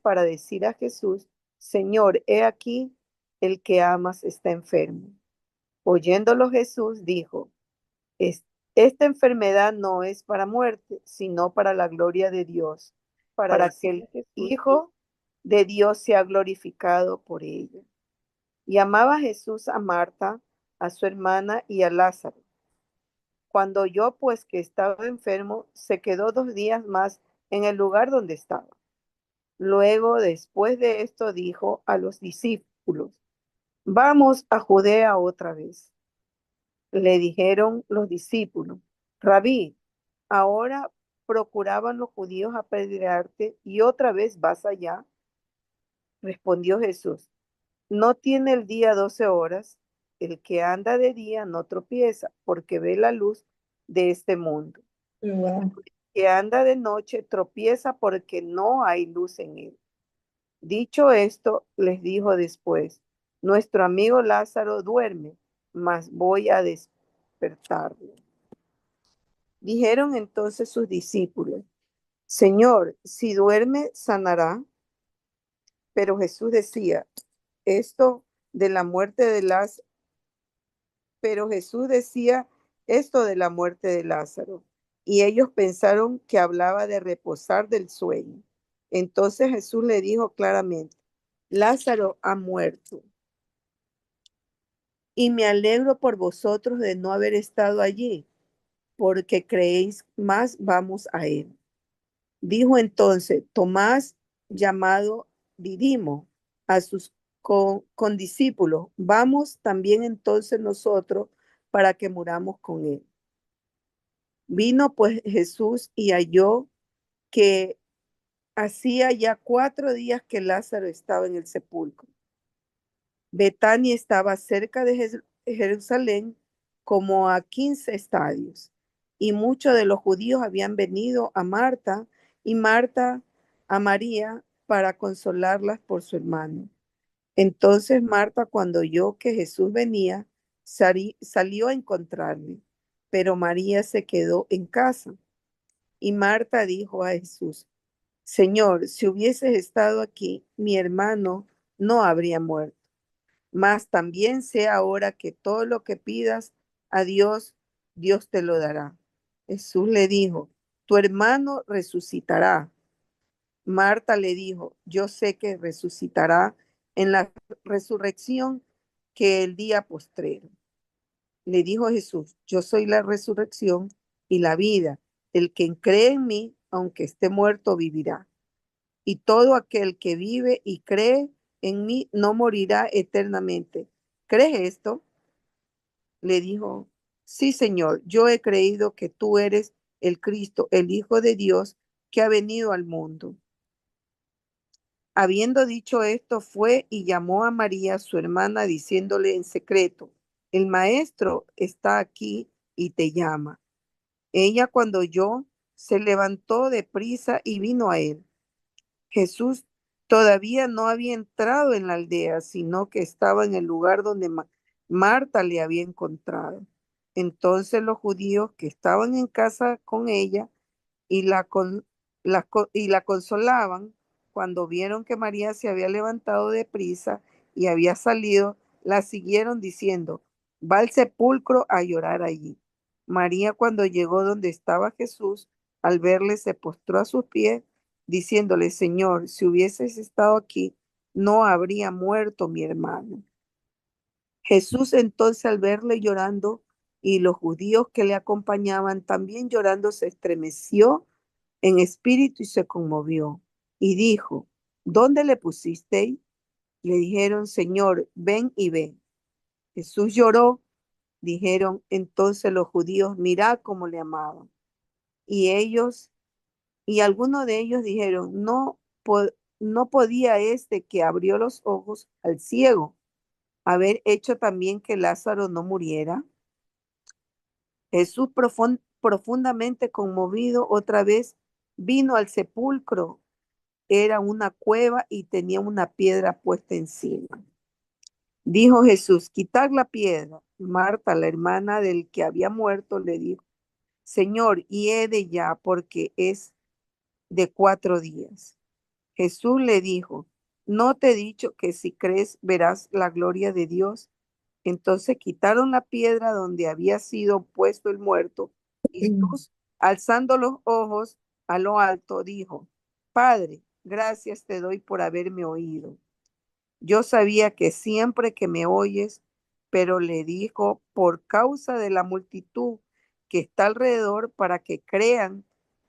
para decir a Jesús: Señor, he aquí, el que amas está enfermo. Oyéndolo Jesús dijo: "Es- Esta enfermedad no es para muerte, sino para la gloria de Dios, para para que decir el a Jesús. Hijo de Dios sea glorificado por ella". Y amaba Jesús a Marta, a su hermana y a Lázaro. Cuando oyó pues que estaba enfermo, se quedó 2 días más en el lugar donde estaba. Luego, después de esto, dijo a los discípulos: Vamos a Judea otra vez. Le dijeron los discípulos: Rabí, ahora procuraban los judíos apedrearte y otra vez vas allá. Respondió Jesús: ¿No tiene el día 12 horas? El que anda de día no tropieza, porque ve la luz de este mundo. Wow. El que anda de noche tropieza porque no hay luz en él. Dicho esto, les dijo después: Nuestro amigo Lázaro duerme, mas voy a despertarlo. Dijeron entonces sus discípulos: Señor, si duerme, sanará. Pero Jesús decía esto de la muerte de Lázaro. Pero Jesús decía esto de la muerte de Lázaro, y ellos pensaron que hablaba de reposar del sueño. Entonces Jesús le dijo claramente: Lázaro ha muerto, y me alegro por vosotros de no haber estado allí, porque creéis, más vamos a él. Dijo entonces Tomás, llamado Didimo, a sus condiscípulos: Vamos también entonces nosotros para que muramos con él. Vino pues Jesús y halló que hacía ya 4 días que Lázaro estaba en el sepulcro. Betania estaba cerca de Jerusalén, como a 15 estadios, y muchos de los judíos habían venido a Marta y Marta a María para consolarlas por su hermano. Entonces Marta, cuando oyó que Jesús venía, salió a encontrarle, pero María se quedó en casa. Y Marta dijo a Jesús: Señor, si hubieses estado aquí, mi hermano no habría muerto. Mas también sé ahora que todo lo que pidas a Dios, Dios te lo dará. Jesús le dijo: Tu hermano resucitará. Marta le dijo: Yo sé que resucitará en la resurrección, que el día postrero. Le dijo Jesús: Yo soy la resurrección y la vida. El que cree en mí, aunque esté muerto, vivirá. Y todo aquel que vive y cree en mí no morirá eternamente. ¿Crees esto? Le dijo: Sí, Señor, yo he creído que tú eres el Cristo, el Hijo de Dios, que ha venido al mundo. Habiendo dicho esto, fue y llamó a María, su hermana, diciéndole en secreto: El maestro está aquí y te llama. Ella, cuando oyó, se levantó de prisa y vino a él. Jesús todavía no había entrado en la aldea, sino que estaba en el lugar donde Marta le había encontrado. Entonces los judíos que estaban en casa con ella y la consolaban, cuando vieron que María se había levantado de prisa y había salido, la siguieron diciendo: Va al sepulcro a llorar allí. María, cuando llegó donde estaba Jesús, al verle, se postró a sus pies, diciéndole: Señor, si hubieses estado aquí, no habría muerto mi hermano. Jesús entonces, al verle llorando, y los judíos que le acompañaban también llorando, se estremeció en espíritu y se conmovió, y dijo: ¿Dónde le pusisteis? Le dijeron: Señor, ven y ve. Jesús lloró. Dijeron entonces los judíos: Mirad cómo le amaban. Y ellos, y algunos de ellos dijeron: No podía este que abrió los ojos al ciego haber hecho también que Lázaro no muriera. Jesús, profundamente conmovido, otra vez vino al sepulcro. Era una cueva y tenía una piedra puesta encima. Dijo Jesús: Quitad la piedra. Marta, la hermana del que había muerto, le dijo: Señor, hiede ya, porque es de 4 días. Jesús le dijo, ¿no te he dicho que si crees verás la gloria de Dios? Entonces quitaron la piedra donde había sido puesto el muerto, y Jesús, alzando los ojos a lo alto, dijo, Padre, gracias te doy por haberme oído. Yo sabía que siempre que me oyes, pero le dijo, por causa de la multitud que está alrededor, para que crean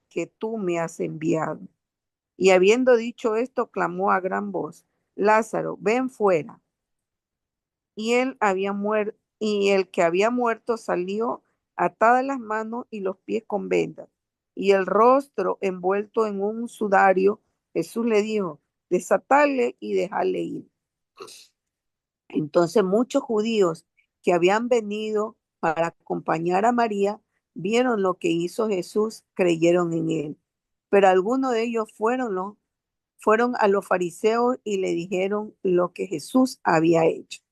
que tú me has enviado. Y habiendo dicho esto, clamó a gran voz, Lázaro, ven fuera. Y él había muerto, y el que había muerto salió atadas las manos y los pies con vendas, y el rostro envuelto en un sudario. Jesús le dijo, desatarle y dejarle ir. Entonces muchos judíos que habían venido para acompañar a María vieron lo que hizo Jesús, creyeron en él. Pero algunos de ellos fueron a los fariseos y le dijeron lo que Jesús había hecho.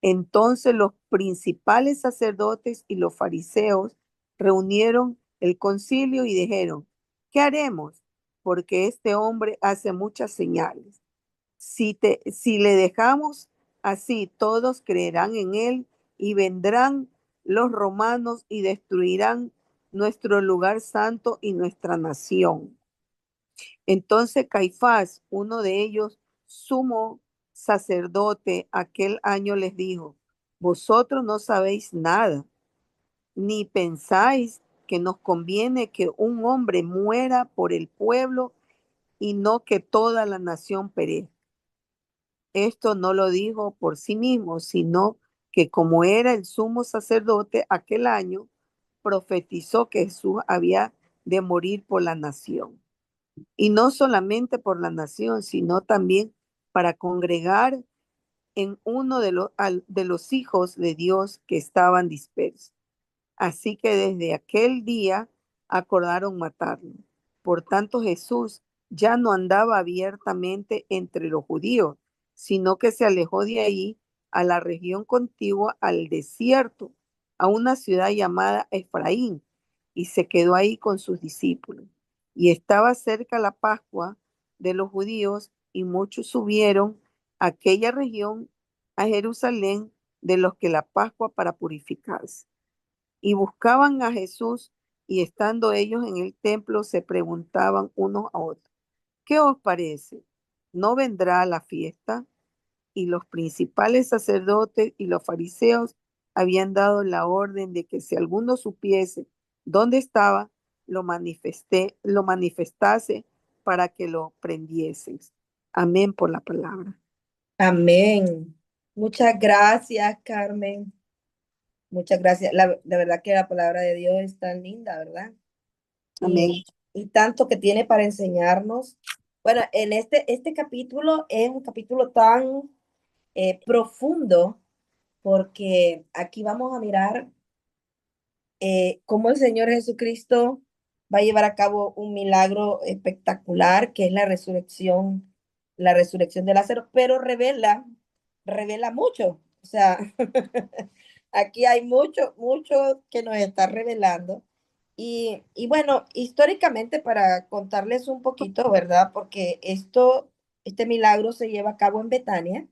Entonces los principales sacerdotes y los fariseos reunieron el concilio y dijeron, ¿qué haremos? Porque este hombre hace muchas señales. Si le dejamos así, todos creerán en él y vendrán los romanos y destruirán nuestro lugar santo y nuestra nación. Entonces Caifás, uno de ellos, sumo sacerdote, aquel año les dijo, vosotros no sabéis nada, ni pensáis que nos conviene que un hombre muera por el pueblo y no que toda la nación perezca. Esto no lo dijo por sí mismo, sino que como era el sumo sacerdote aquel año, profetizó que Jesús había de morir por la nación. Y no solamente por la nación, sino también para congregar en uno de los hijos de Dios que estaban dispersos. Así que desde aquel día acordaron matarlo. Por tanto, Jesús ya no andaba abiertamente entre los judíos, sino que se alejó de ahí a la región contigua al desierto, a una ciudad llamada Efraín, y se quedó ahí con sus discípulos. Y estaba cerca la Pascua de los judíos, y muchos subieron a aquella región, a Jerusalén, de los que la Pascua para purificarse y buscaban a Jesús, y estando ellos en el templo se preguntaban unos a otros, ¿qué os parece? ¿No vendrá a la fiesta? Y los principales sacerdotes y los fariseos habían dado la orden de que si alguno supiese dónde estaba, lo manifestase para que lo prendiesen. Amén por la palabra. Amén. Muchas gracias, Carmen. Muchas gracias. La verdad que la palabra de Dios es tan linda, ¿verdad? Amén. Y tanto que tiene para enseñarnos. Bueno, en este capítulo es un capítulo tan profundo porque aquí vamos a mirar cómo el Señor Jesucristo va a llevar a cabo un milagro espectacular que es la resurrección de Lázaro, pero revela mucho. O sea, aquí hay mucho que nos está revelando. Y bueno, históricamente para contarles un poquito, ¿verdad? Porque este milagro se lleva a cabo en Betania,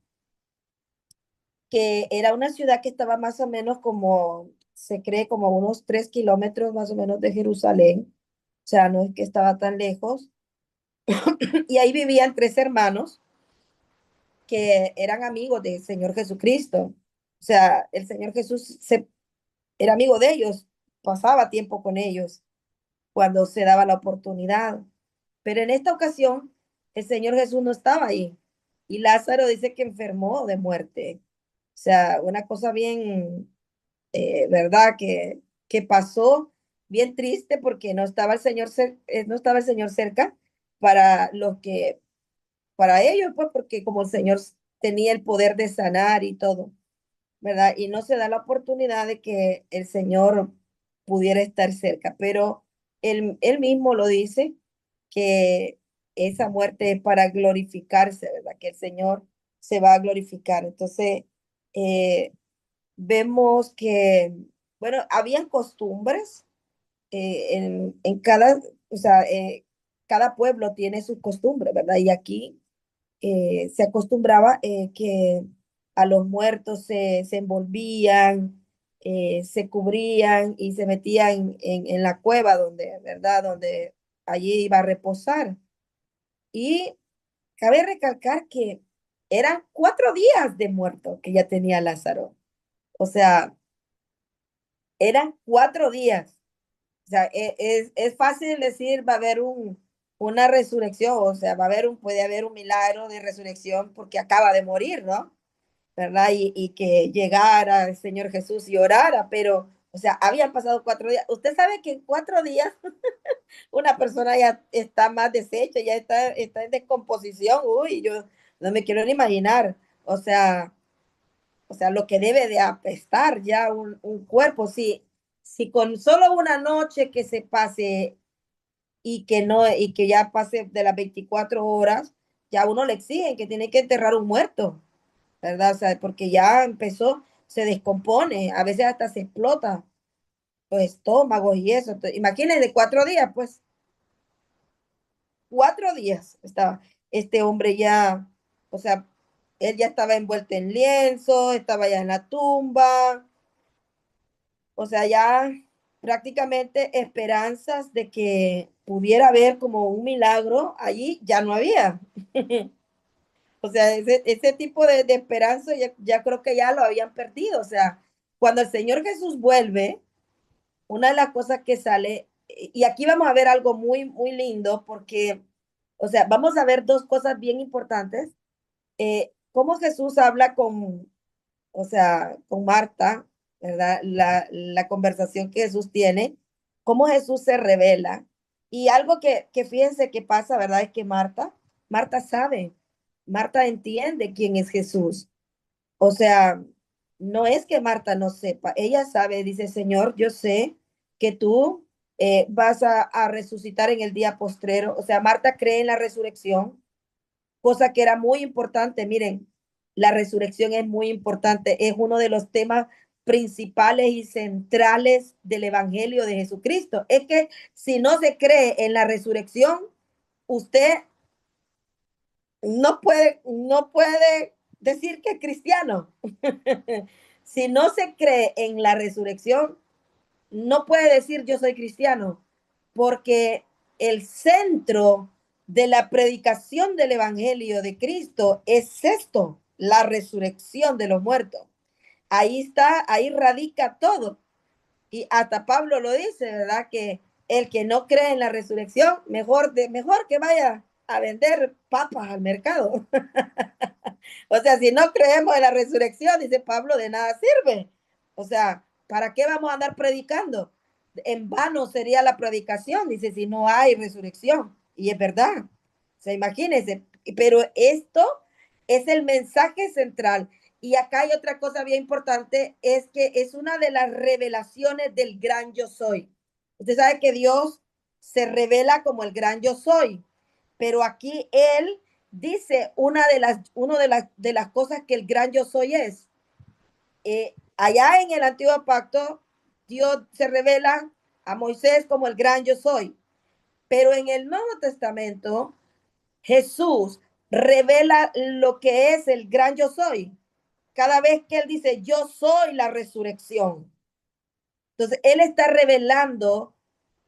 que era una ciudad que estaba más o menos como, se cree, como a unos 3 kilómetros más o menos de Jerusalén. O sea, no es que estaba tan lejos. Y ahí vivían tres hermanos que eran amigos del Señor Jesucristo. O sea, el Señor Jesús era amigo de ellos, pasaba tiempo con ellos cuando se daba la oportunidad. Pero en esta ocasión, el Señor Jesús no estaba ahí. Y Lázaro dice que enfermó de muerte. O sea, una cosa bien, ¿verdad? Que pasó bien triste porque no estaba el Señor cerca para los que, para ellos, pues, porque como el Señor tenía el poder de sanar y todo, ¿verdad? Y no se da la oportunidad de que el Señor pudiera estar cerca, pero él mismo lo dice, que esa muerte es para glorificarse, ¿verdad? Que el Señor se va a glorificar. Entonces, eh, vemos que, bueno, habían costumbres en cada, o sea, cada pueblo tiene sus costumbres, ¿verdad? Y aquí se acostumbraba que a los muertos se envolvían, se cubrían y se metían en la cueva donde, ¿verdad? Donde allí iba a reposar. Y cabe recalcar que eran 4 días de muerto que ya tenía Lázaro. O sea, eran 4 días. O sea, es fácil decir va a haber una resurrección, o sea, puede haber un milagro de resurrección porque acaba de morir, ¿no? ¿Verdad? Y que llegara el Señor Jesús y orara, pero, o sea, habían pasado 4 días. Usted sabe que en 4 días una persona ya está más deshecha, ya está en descomposición. Uy, yo no me quiero ni imaginar. O sea, lo que debe de apestar ya un cuerpo. Si con solo una noche que se pase y que no, y que ya pase de las 24 horas, ya a uno le exigen que tiene que enterrar un muerto, ¿verdad? O sea, porque ya empezó, se descompone, a veces hasta se explota los estómagos y eso. Entonces, imagínense, 4 días, pues, 4 días estaba este hombre ya, o sea, él ya estaba envuelto en lienzo, estaba ya en la tumba, o sea, ya prácticamente esperanzas de que pudiera haber como un milagro allí ya no había. O sea, ese tipo de esperanza ya creo que ya lo habían perdido. O sea, cuando el Señor Jesús vuelve, una de las cosas que sale, y aquí vamos a ver algo muy, muy lindo, porque, o sea, vamos a ver dos cosas bien importantes. Cómo Jesús habla o sea, con Marta, ¿verdad? La conversación que Jesús tiene, cómo Jesús se revela. Y algo que fíjense que pasa, ¿verdad? Es que Marta sabe, Marta entiende quién es Jesús. O sea, no es que Marta no sepa, ella sabe, dice, Señor, yo sé que tú vas a resucitar en el día postrero. O sea, Marta cree en la resurrección, cosa que era muy importante. Miren, la resurrección es muy importante, es uno de los temas principales y centrales del Evangelio de Jesucristo. Es que si no se cree en la resurrección, usted no puede decir que es cristiano. Si no se cree en la resurrección, no puede decir yo soy cristiano, porque el centro de la predicación del Evangelio de Cristo es esto, la resurrección de los muertos. Ahí está, ahí radica todo. Y hasta Pablo lo dice, ¿verdad? Que el que no cree en la resurrección, mejor que vaya a vender papas al mercado. O sea, si no creemos en la resurrección, dice Pablo, de nada sirve. O sea, ¿para qué vamos a andar predicando? En vano sería la predicación, dice, si no hay resurrección. Y es verdad. O sea, imagínense. Pero esto es el mensaje central. Y acá hay otra cosa bien importante, es que es una de las revelaciones del gran yo soy. Usted sabe que Dios se revela como el gran yo soy, pero aquí Él dice una de las cosas que el gran yo soy es. Allá en el antiguo pacto, Dios se revela a Moisés como el gran yo soy, pero en el Nuevo Testamento, Jesús revela lo que es el gran yo soy. Cada vez que Él dice, yo soy la resurrección. Entonces, Él está revelando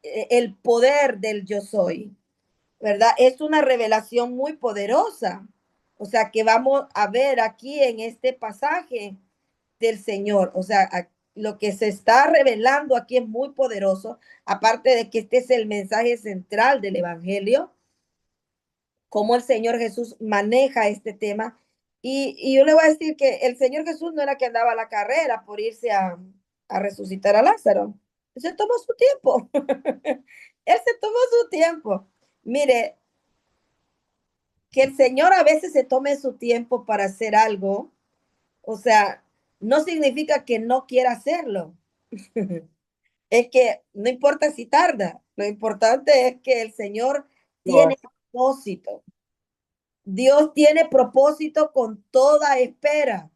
el poder del yo soy. ¿Verdad? Es una revelación muy poderosa. O sea, que vamos a ver aquí en este pasaje del Señor. O sea, lo que se está revelando aquí es muy poderoso, aparte de que este es el mensaje central del Evangelio, cómo el Señor Jesús maneja este tema. Y yo le voy a decir que el Señor Jesús no era que andaba a la carrera por irse a resucitar a Lázaro. Él se tomó su tiempo. Él se tomó su tiempo. Mire, que el Señor a veces se tome su tiempo para hacer algo, o sea, no significa que no quiera hacerlo. Es que no importa si tarda, lo importante es que el Señor tiene propósito. Dios tiene propósito con toda espera.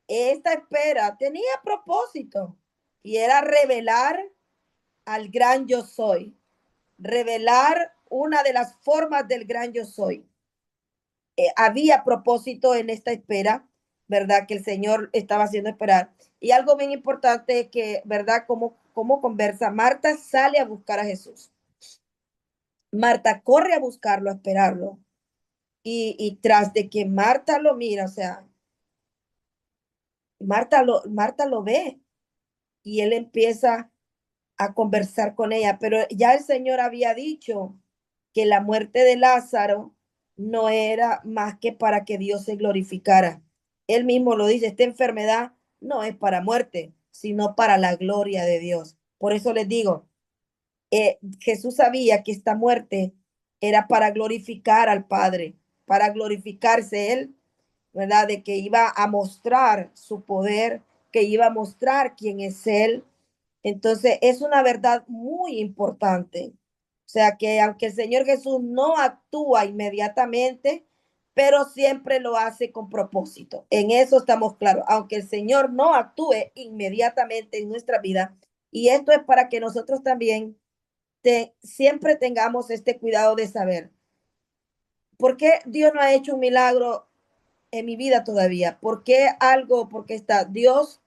Esta espera tenía propósito y era revelar al gran yo soy, revelar una de las formas del gran yo soy. Había propósito en esta espera, ¿verdad? Que el Señor estaba haciendo esperar. Y algo bien importante es que, ¿verdad? Cómo conversa. Marta sale a buscar a Jesús. Marta corre a buscarlo, a esperarlo. Y tras de que Marta lo mira, o sea, Marta lo ve y él empieza a conversar con ella, pero ya el Señor había dicho que la muerte de Lázaro no era más que para que Dios se glorificara. Él mismo lo dice, esta enfermedad no es para muerte, sino para la gloria de Dios. Por eso les digo, Jesús sabía que esta muerte era para glorificar al Padre, para glorificarse él, ¿verdad? De que iba a mostrar su poder, que iba a mostrar quién es él. Entonces, es una verdad muy importante. O sea, que aunque el Señor Jesús no actúa inmediatamente, pero siempre lo hace con propósito. En eso estamos claros. Aunque el Señor no actúe inmediatamente en nuestra vida, y esto es para que nosotros también siempre tengamos este cuidado de saber por qué Dios no ha hecho un milagro en mi vida todavía. ¿Por qué algo? Porque está Dios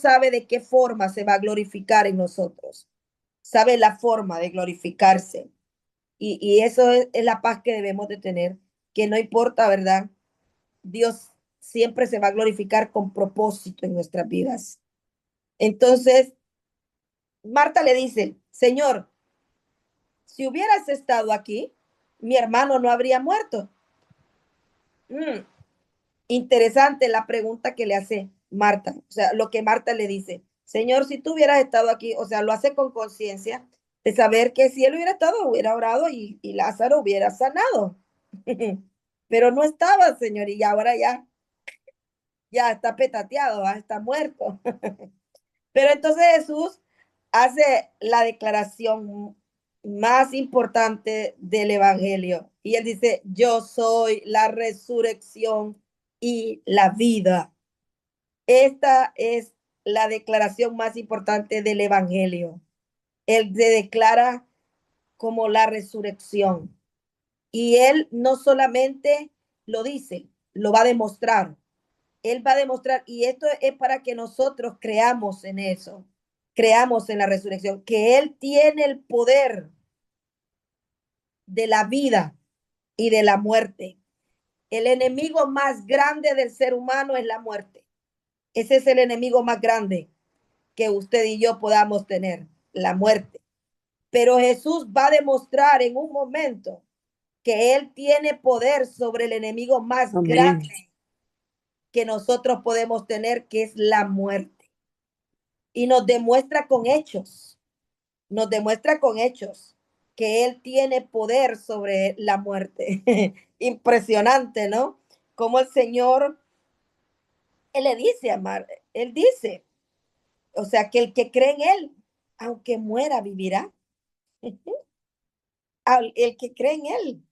sabe de qué forma se va a glorificar en nosotros. Sabe la forma de glorificarse. Y eso es la paz que debemos de tener, que no importa, ¿verdad? Dios siempre se va a glorificar con propósito en nuestras vidas. Entonces, Marta le dice, Señor, si hubieras estado aquí, mi hermano no habría muerto. Mm, Interesante la pregunta que le hace Marta, o sea, lo que Marta le dice, Señor, si tú hubieras estado aquí, o sea, lo hace con conciencia de saber que si él hubiera estado, hubiera orado y Lázaro hubiera sanado. Pero no estaba, Señor, y ahora ya está petateado, ¿va? Está muerto. Pero entonces Jesús hace la declaración más importante del Evangelio. Y él dice, yo soy la resurrección y la vida. Esta es la declaración más importante del Evangelio. Él se declara como la resurrección. Y él no solamente lo dice, lo va a demostrar. Él va a demostrar, y esto es para que nosotros creamos en eso, creamos en la resurrección, que Él tiene el poder de la vida y de la muerte. El enemigo más grande del ser humano es la muerte. Ese es el enemigo más grande que usted y yo podamos tener, la muerte. Pero Jesús va a demostrar en un momento que Él tiene poder sobre el enemigo más Amén. grande que nosotros podemos tener, que es la muerte. Y nos demuestra con hechos que Él tiene poder sobre la muerte. Impresionante, ¿no? Como el Señor, Él le dice, amar, Él dice, o sea, que el que cree en Él, aunque muera, vivirá. El que cree en Él,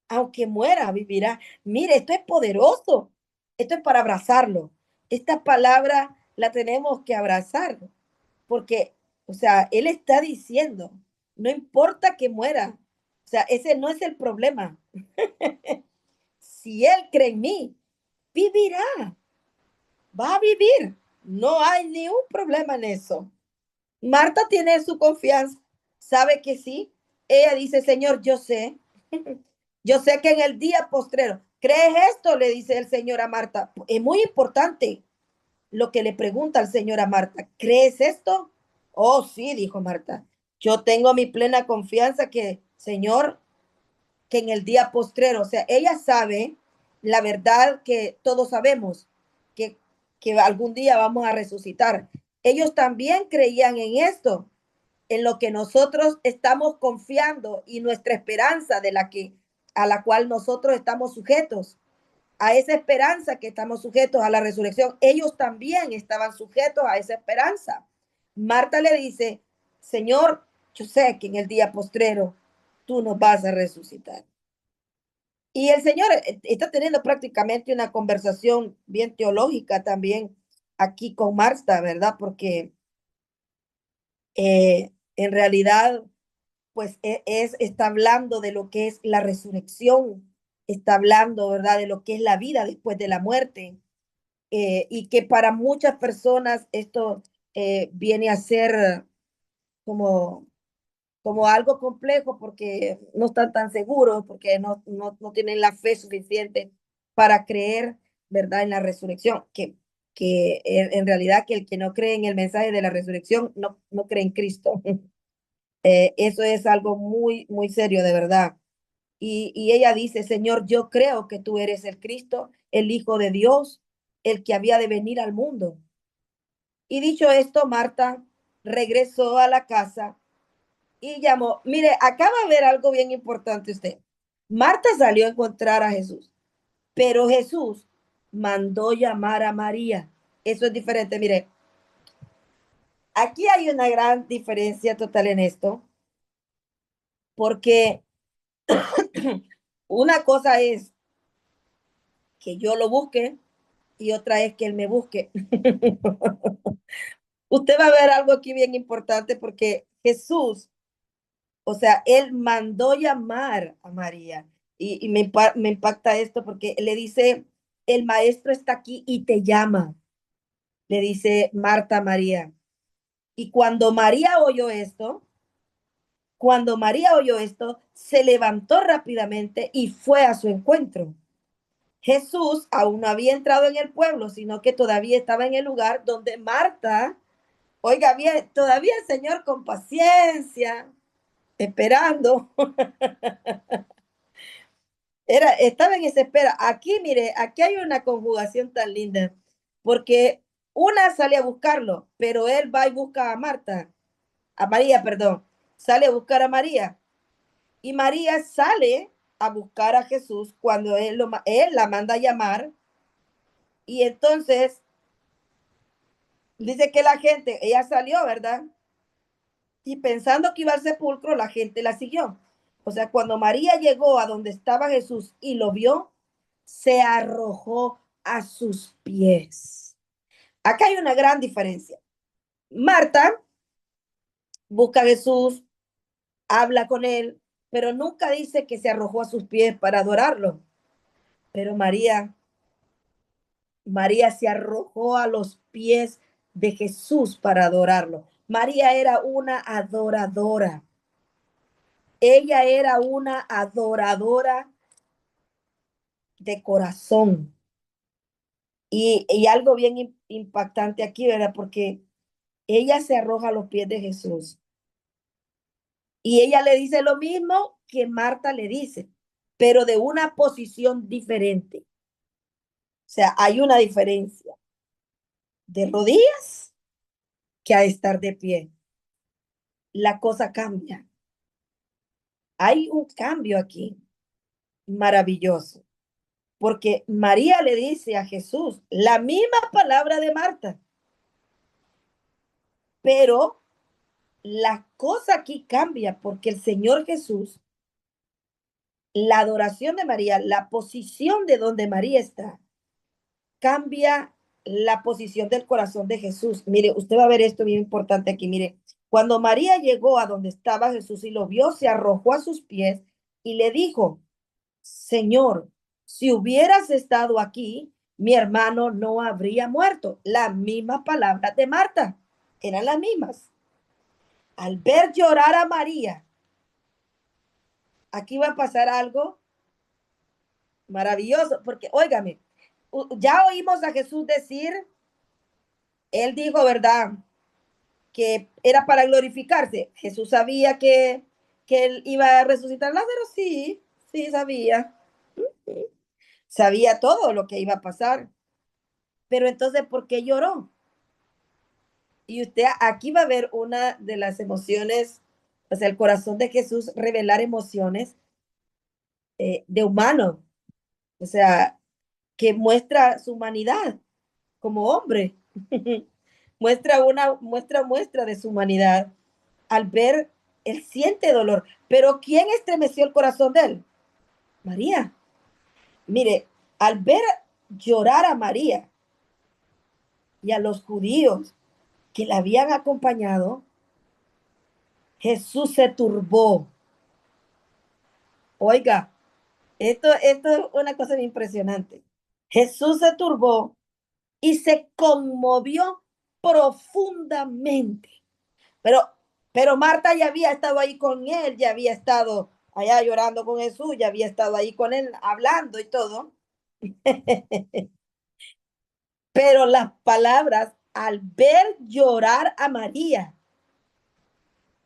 aunque muera, vivirá. Mire, esto es poderoso. Esto es para abrazarlo. Esta palabra la tenemos que abrazar porque, o sea, Él está diciendo, no importa que muera. O sea, ese no es el problema. Si Él cree en mí, vivirá, va a vivir. No hay ni un problema en eso. Marta tiene su confianza, sabe que sí. Ella dice, Señor, yo sé, yo sé que en el día postrero, ¿crees esto? Le dice el Señor a Marta. Es muy importante lo que le pregunta al Señor a Marta. ¿Crees esto? Oh, sí, dijo Marta. Yo tengo mi plena confianza que, Señor, que en el día postrero, o sea, ella sabe la verdad que todos sabemos, que, que algún día vamos a resucitar. Ellos también creían en esto, en lo que nosotros estamos confiando y nuestra esperanza a la cual nosotros estamos sujetos, a esa esperanza que estamos sujetos a la resurrección. Ellos también estaban sujetos a esa esperanza. Marta le dice, Señor, yo sé que en el día postrero tú nos vas a resucitar. Y el Señor está teniendo prácticamente una conversación bien teológica también aquí con Marta, ¿verdad? Porque en realidad pues está hablando de lo que es la resurrección, está hablando, ¿verdad?, de lo que es la vida después de la muerte. Y que para muchas personas esto viene a ser como, como algo complejo porque no están tan seguros, porque no tienen la fe suficiente para creer, ¿verdad?, en la resurrección, que en realidad que el que no cree en el mensaje de la resurrección no cree en Cristo. Eso es algo muy, muy serio, de verdad. Y ella dice, Señor, yo creo que tú eres el Cristo, el Hijo de Dios, el que había de venir al mundo. Y dicho esto, Marta regresó a la casa y llamó. Mire, acaba de ver algo bien importante usted. Marta salió a encontrar a Jesús, pero Jesús mandó llamar a María. Eso es diferente. Mire, aquí hay una gran diferencia total en esto, porque una cosa es que yo lo busque y otra es que él me busque. Usted va a ver algo aquí bien importante porque Jesús, o sea, él mandó llamar a María y me impacta esto porque le dice, el maestro está aquí y te llama, le dice Marta a María. Y cuando María oyó esto, se levantó rápidamente y fue a su encuentro. Jesús aún no había entrado en el pueblo, sino que todavía estaba en el lugar donde Marta, oiga bien, todavía el Señor con paciencia, esperando, estaba en esa espera. Aquí, mire, aquí hay una conjugación tan linda, porque una sale a buscarlo, pero él va y busca a Marta, a María, perdón, sale a buscar a María, y María sale a buscar a Jesús cuando él la manda a llamar, y entonces dice que la gente, ella salió, ¿verdad? Y pensando que iba al sepulcro, la gente la siguió. O sea, cuando María llegó a donde estaba Jesús y lo vio, se arrojó a sus pies. Acá hay una gran diferencia. Marta busca a Jesús, habla con él, pero nunca dice que se arrojó a sus pies para adorarlo. Pero María se arrojó a los pies de Jesús para adorarlo. María era una adoradora. Ella era una adoradora de corazón. Y algo bien impactante aquí, ¿verdad? Porque ella se arroja a los pies de Jesús. Y ella le dice lo mismo que Marta le dice, pero de una posición diferente. O sea, hay una diferencia de rodillas que a estar de pie. La cosa cambia. Hay un cambio aquí maravilloso, porque María le dice a Jesús la misma palabra de Marta, pero la cosa aquí cambia porque el Señor Jesús, la adoración de María, la posición de donde María está, cambia la posición del corazón de Jesús. Mire, usted va a ver esto bien importante aquí. Mire, cuando María llegó a donde estaba Jesús y lo vio, se arrojó a sus pies y le dijo, Señor, si hubieras estado aquí, mi hermano no habría muerto. La misma palabra de Marta, eran las mismas. Al ver llorar a María, aquí va a pasar algo maravilloso, porque óigame, ya oímos a Jesús decir, él dijo, ¿verdad?, que era para glorificarse. Jesús sabía que él iba a resucitar a Lázaro, sí, sí sabía. Sabía todo lo que iba a pasar. Pero entonces, ¿por qué lloró? Y usted aquí va a ver una de las emociones, o sea, el corazón de Jesús revelar emociones de humano, o sea, que muestra su humanidad como hombre. Muestra de su humanidad al ver, él siente dolor. Pero ¿quién estremeció el corazón de él? María. Mire, al ver llorar a María y a los judíos que la habían acompañado, Jesús se turbó. Oiga, esto es una cosa impresionante. Jesús se turbó y se conmovió profundamente. Pero, pero Marta ya había estado ahí con él, ya había estado allá llorando con Jesús, ya había estado ahí con él hablando y todo. Pero las palabras, al ver llorar a María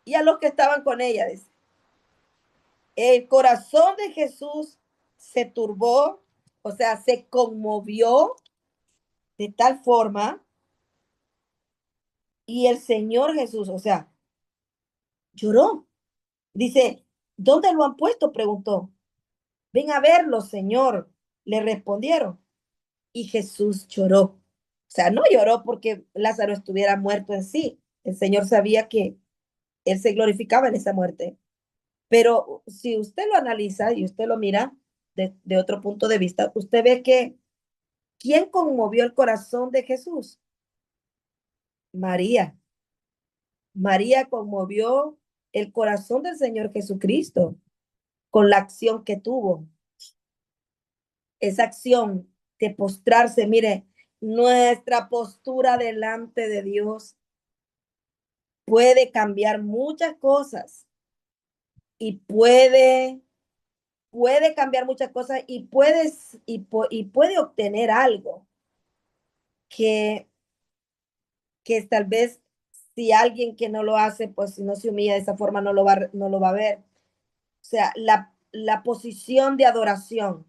y a los que estaban con ella, dice, el corazón de Jesús se turbó, o sea, se conmovió de tal forma y el Señor Jesús, o sea, lloró. Dice, ¿dónde lo han puesto? Preguntó. Ven a verlo, Señor. Le respondieron. Y Jesús lloró. O sea, no lloró porque Lázaro estuviera muerto en sí. El Señor sabía que él se glorificaba en esa muerte. Pero si usted lo analiza y usted lo mira de otro punto de vista, usted ve que ¿quién conmovió el corazón de Jesús? María. María conmovió el corazón del Señor Jesucristo con la acción que tuvo. Esa acción de postrarse, mire, nuestra postura delante de Dios puede cambiar muchas cosas y puede cambiar muchas cosas y puede obtener algo que, que tal vez si alguien que no lo hace, pues si no se humilla de esa forma no lo va a ver. O sea, la posición de adoración,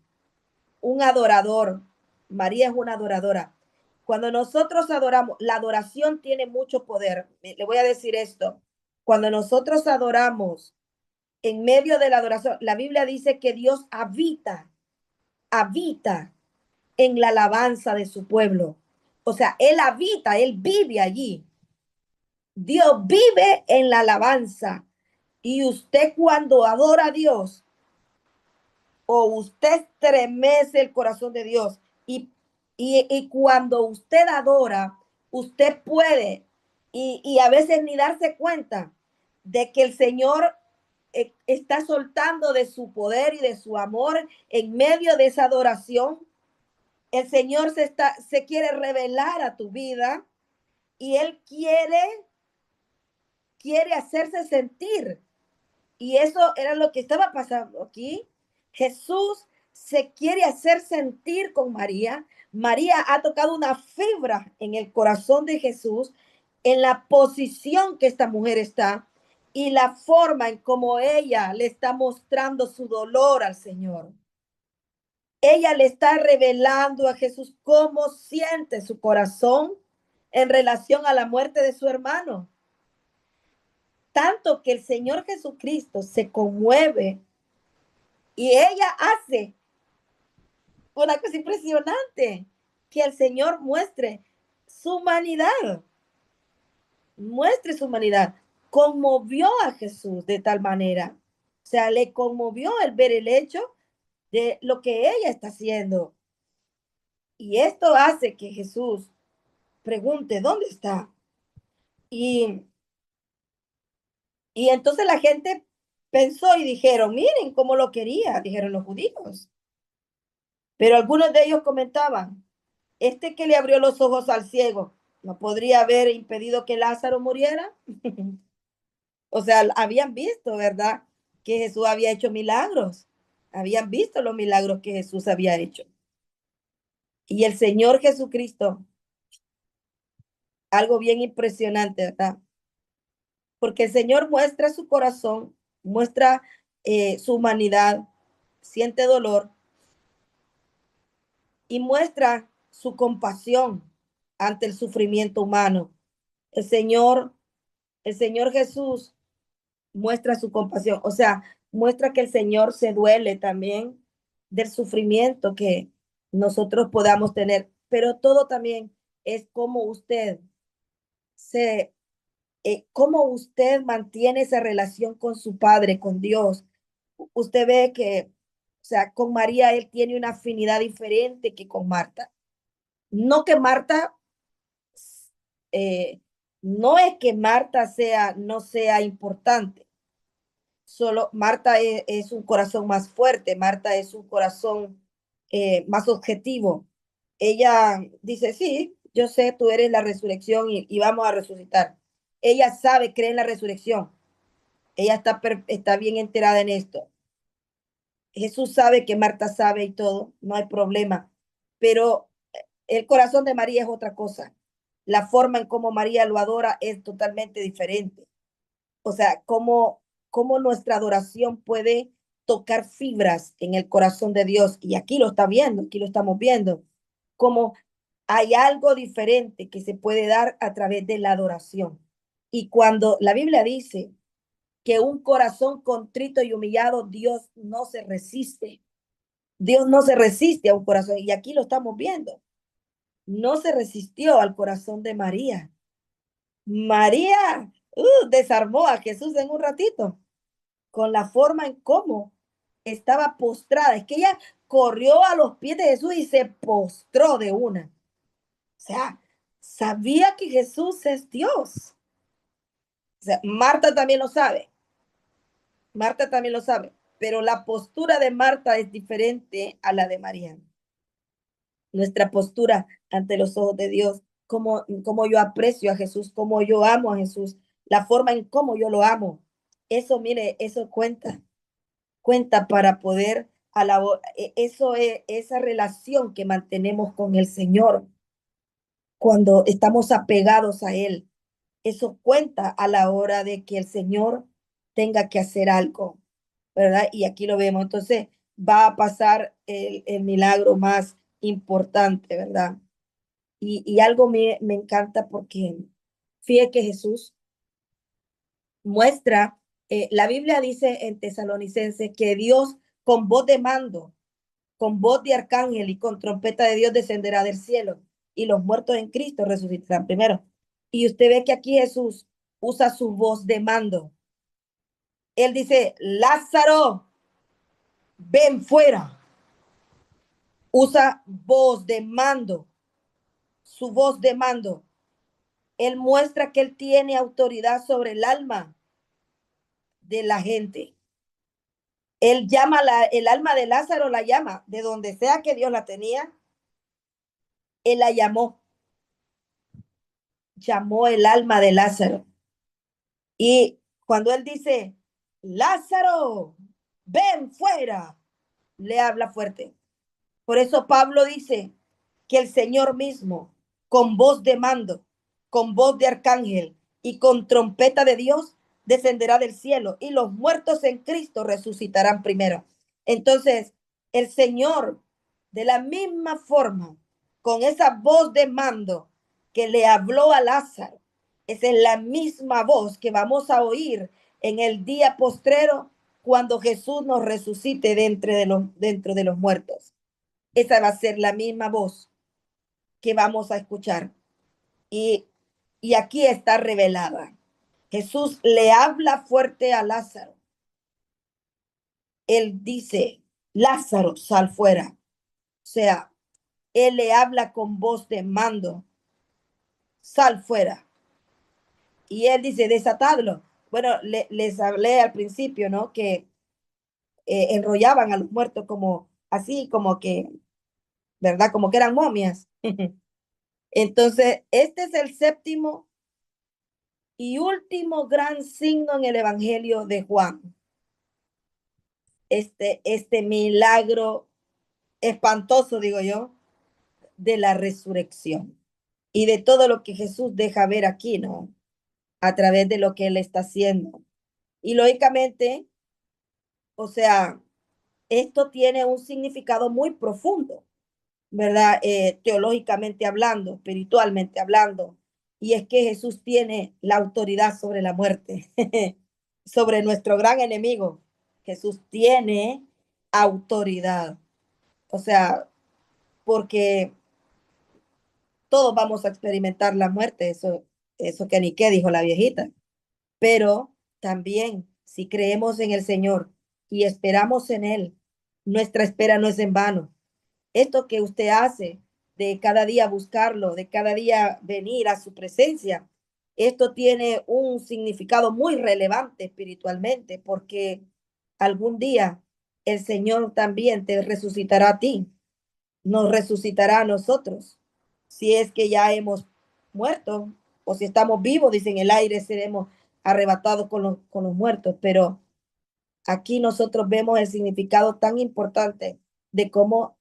un adorador, María es una adoradora. Cuando nosotros adoramos, la adoración tiene mucho poder. Le voy a decir esto. Cuando nosotros adoramos en medio de la adoración, la Biblia dice que Dios habita en la alabanza de su pueblo. O sea, Él habita, Él vive allí. Dios vive en la alabanza. Y usted cuando adora a Dios, o usted estremece el corazón de Dios y cuando usted adora, usted puede y a veces ni darse cuenta de que el Señor está soltando de su poder y de su amor en medio de esa adoración. El Señor se quiere revelar a tu vida y Él quiere hacerse sentir. Y eso era lo que estaba pasando aquí. Jesús se quiere hacer sentir con María. María ha tocado una fibra en el corazón de Jesús, en la posición que esta mujer está y la forma en cómo ella le está mostrando su dolor al Señor. Ella le está revelando a Jesús cómo siente su corazón en relación a la muerte de su hermano. Tanto que el Señor Jesucristo se conmueve y ella hace una cosa impresionante, que el Señor muestre su humanidad. Conmovió a Jesús de tal manera, o sea, le conmovió el ver el hecho de lo que ella está haciendo. Y esto hace que Jesús pregunte, ¿dónde está? Y, y entonces la gente pensó y dijeron, miren cómo lo quería, dijeron los judíos. Pero algunos de ellos comentaban, este que le abrió los ojos al ciego, ¿no podría haber impedido que Lázaro muriera? O sea, habían visto, ¿verdad? Que Jesús había hecho milagros. Habían visto los milagros que Jesús había hecho. Y el Señor Jesucristo, algo bien impresionante, ¿verdad? Porque el Señor muestra su corazón, muestra su humanidad, siente dolor y muestra su compasión ante el sufrimiento humano. El Señor, el Señor Jesús muestra su compasión, o sea, muestra que el Señor se duele también del sufrimiento que nosotros podamos tener, pero todo también es como usted se, cómo usted mantiene esa relación con su Padre, con Dios. Usted ve que, o sea, con María él tiene una afinidad diferente que con Marta. No que Marta eh, No es que Marta no sea importante, solo Marta es un corazón más fuerte, Marta es un corazón más objetivo. Ella dice, sí, yo sé, tú eres la resurrección y vamos a resucitar. Ella sabe, cree en la resurrección. Ella está bien enterada en esto. Jesús sabe que Marta sabe y todo, no hay problema. Pero el corazón de María es otra cosa. La forma en cómo María lo adora es totalmente diferente. O sea, cómo nuestra adoración puede tocar fibras en el corazón de Dios. Y aquí lo está viendo, aquí lo estamos viendo. Como hay algo diferente que se puede dar a través de la adoración. Y cuando la Biblia dice que un corazón contrito y humillado, Dios no se resiste. Dios no se resiste a un corazón. Y aquí lo estamos viendo. No se resistió al corazón de María. María desarmó a Jesús en un ratito con la forma en cómo estaba postrada. Es que ella corrió a los pies de Jesús y se postró de una. O sea, sabía que Jesús es Dios. O sea, Marta también lo sabe. Marta también lo sabe. Pero la postura de Marta es diferente a la de María. Nuestra postura ante los ojos de Dios, como yo aprecio a Jesús, como yo amo a Jesús, la forma en cómo yo lo amo. Eso, mire, eso cuenta para poder alabar, eso es esa relación que mantenemos con el Señor cuando estamos apegados a Él. Eso cuenta a la hora de que el Señor tenga que hacer algo, ¿verdad? Y aquí lo vemos. Entonces va a pasar el milagro más importante, ¿verdad? Y algo me encanta porque fíjate que Jesús muestra, la Biblia dice en Tesalonicenses que Dios con voz de mando, con voz de arcángel y con trompeta de Dios descenderá del cielo y los muertos en Cristo resucitarán primero. Y usted ve que aquí Jesús usa su voz de mando. Él dice, Lázaro, ven fuera. Usa voz de mando, su voz de mando. Él muestra que él tiene autoridad sobre el alma de la gente. Él llama el alma de Lázaro, la llama, de donde sea que Dios la tenía, él la llamó el alma de Lázaro. Y cuando él dice, Lázaro, ven fuera, le habla fuerte. Por eso Pablo dice que el Señor mismo, con voz de mando, con voz de arcángel y con trompeta de Dios, descenderá del cielo y los muertos en Cristo resucitarán primero. Entonces, el Señor, de la misma forma, con esa voz de mando que le habló a Lázaro, esa es la misma voz que vamos a oír en el día postrero cuando Jesús nos resucite dentro de los muertos. Esa va a ser la misma voz que vamos a escuchar. Y, y aquí está revelada. Jesús le habla fuerte a Lázaro. Él dice, Lázaro, sal fuera. O sea, él le habla con voz de mando, sal fuera. Y él dice, desatadlo. Bueno, les hablé al principio, ¿no? Que enrollaban a los muertos como así, como que, ¿verdad? Como que eran momias. Entonces, este es el séptimo y último gran signo en el Evangelio de Juan. Este milagro espantoso, digo yo, de la resurrección y de todo lo que Jesús deja ver aquí, ¿no? A través de lo que él está haciendo. Y lógicamente, o sea, esto tiene un significado muy profundo, ¿verdad? Teológicamente hablando, espiritualmente hablando. Y es que Jesús tiene la autoridad sobre la muerte, sobre nuestro gran enemigo. Jesús tiene autoridad. O sea, porque todos vamos a experimentar la muerte, eso que ni qué dijo la viejita. Pero también, si creemos en el Señor y esperamos en Él, nuestra espera no es en vano. Esto que usted hace de cada día buscarlo, de cada día venir a su presencia, Esto tiene un significado muy relevante espiritualmente porque algún día el Señor también te resucitará a ti, nos resucitará a nosotros. Si es que ya hemos muerto o si estamos vivos, dicen el aire, seremos arrebatados con los muertos. Pero aquí nosotros vemos el significado tan importante de cómo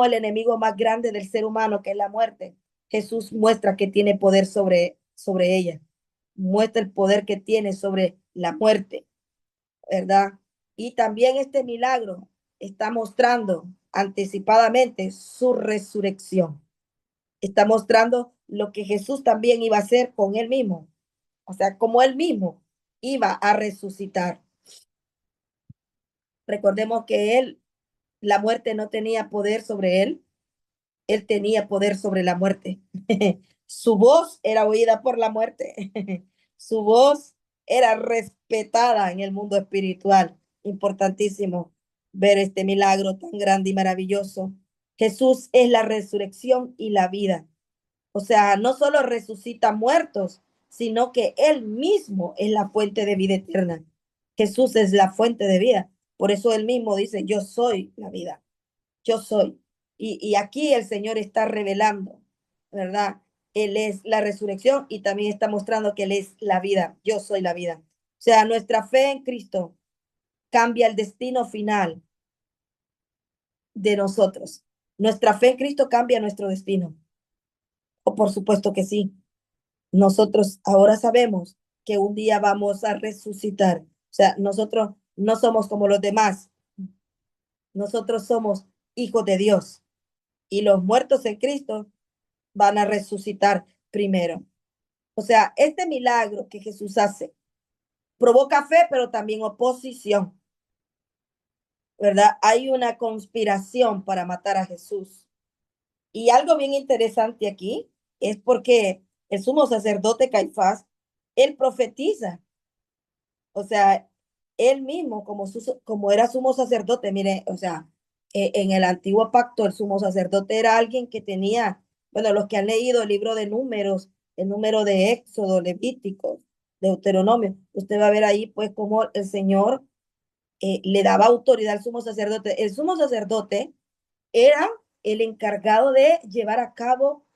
el enemigo más grande del ser humano, que es la muerte, Jesús muestra que tiene poder sobre ella, muestra el poder que tiene sobre la muerte, ¿verdad? Y también este milagro está mostrando anticipadamente su resurrección. Está mostrando lo que Jesús también iba a hacer con él mismo. O sea, como él mismo iba a resucitar. Recordemos que la muerte no tenía poder sobre él tenía poder sobre la muerte. Su voz era oída por la muerte. Su voz era respetada en el mundo espiritual. Importantísimo ver este milagro tan grande y maravilloso. Jesús es la resurrección y la vida. O sea, no solo resucita muertos, sino que Él mismo es la fuente de vida eterna. Jesús es la fuente de vida. Por eso Él mismo dice, yo soy la vida, yo soy. Y aquí el Señor está revelando, ¿verdad? Él es la resurrección y también está mostrando que Él es la vida, yo soy la vida. O sea, nuestra fe en Cristo cambia el destino final de nosotros. Nuestra fe en Cristo cambia nuestro destino. O por supuesto que sí. Nosotros ahora sabemos que un día vamos a resucitar. O sea, nosotros no somos como los demás. Nosotros somos hijos de Dios y los muertos en Cristo van a resucitar primero. O sea, este milagro que Jesús hace provoca fe, pero también oposición, ¿verdad? Hay una conspiración para matar a Jesús. Y algo bien interesante aquí es porque el sumo sacerdote Caifás, él profetiza. O sea, él mismo, como era sumo sacerdote, mire, o sea, en el antiguo pacto, el sumo sacerdote era alguien que tenía, bueno, los que han leído el libro de números, el número de Éxodo, Levítico, Deuteronomio, usted va a ver ahí, pues, cómo el Señor le daba autoridad al sumo sacerdote. El sumo sacerdote era el encargado de llevar a cabo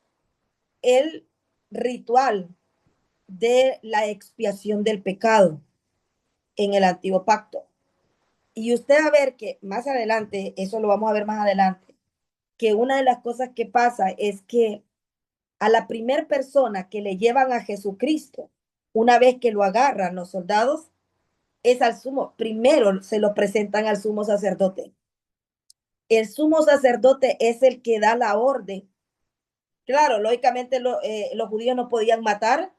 el ritual de la expiación del pecado en el antiguo pacto. Y usted va a ver que más adelante, eso lo vamos a ver más adelante, que una de las cosas que pasa es que a la primer persona que le llevan a Jesucristo, una vez que lo agarran los soldados, es al sumo, primero se lo presentan al sumo sacerdote. El sumo sacerdote es el que da la orden. Claro, lógicamente los judíos no podían matar